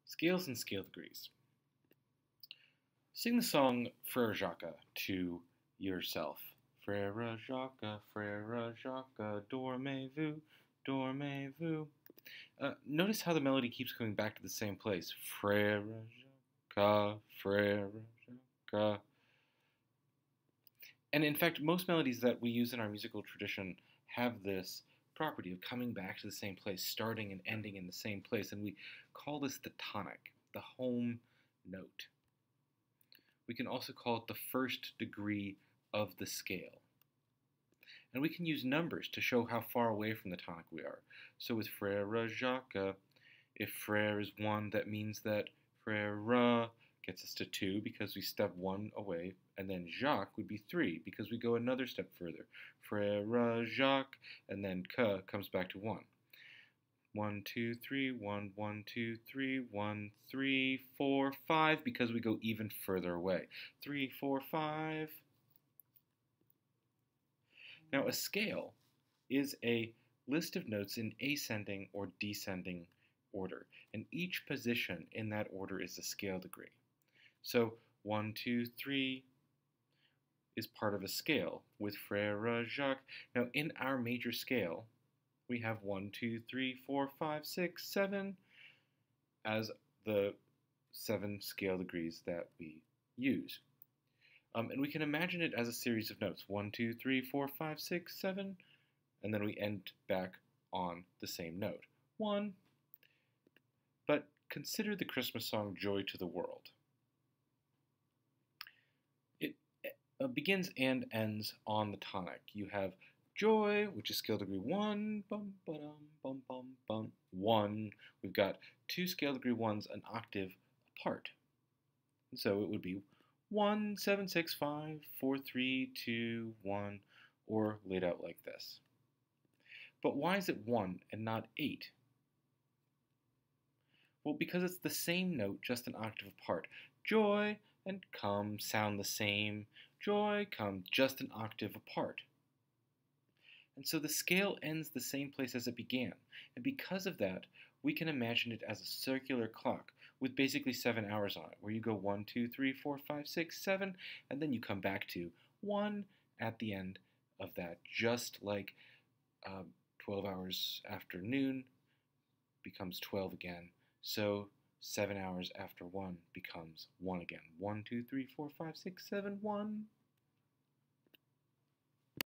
Scales and scale degrees. Sing the song Frere Jacques to yourself. Frere Jacques, dormez-vous, dormez-vous. Notice how the melody keeps coming back to the same place. Frere Jacques, Frere Jacques. And in fact, most melodies that we use in our musical tradition have this property of coming back to the same place, starting and ending in the same place, and we call this the tonic, the home note. We can also call it the first degree of the scale. And we can use numbers to show how far away from the tonic we are. So with Frere Jacques, if Frere is 1, that means that Frere gets us to 2 because we step 1 away, and then Jacques would be 3 because we go another step further. Frere Jacques, and then K comes back to 1. 1, 2, 3, 1, 1, 2, 3, 1, 3, 4, 5, because we go even further away. 3, 4, 5. Now a scale is a list of notes in ascending or descending order, and each position in that order is a scale degree. So 1, 2, 3 is part of a scale with Frere Jacques. Now in our major scale, we have 1, 2, 3, 4, 5, 6, 7 as the 7 scale degrees that we use. And we can imagine it as a series of notes. 1, 2, 3, 4, 5, 6, 7, and then we end back on the same note. 1. But consider the Christmas song Joy to the World. It begins and ends on the tonic. You have joy, which is scale degree 1, bum, ba-dum, bum, bum, bum, 1. We've got 2 scale degree 1s an octave apart. And so it would be 1, 7, 6, 5, 4, 3, 2, 1, or laid out like this. But why is it 1 and not 8? Well, because it's the same note, just an octave apart. Joy and come sound the same. Joy, come, just an octave apart. And so the scale ends the same place as it began. And because of that, we can imagine it as a circular clock with basically 7 hours on it, where you go 1, 2, 3, 4, 5, 6, 7, and then you come back to 1 at the end of that, just like 12 hours after noon becomes 12 again. So 7 hours after 1 becomes 1 again. 1, 2, 3, 4, 5, 6, 7, 1.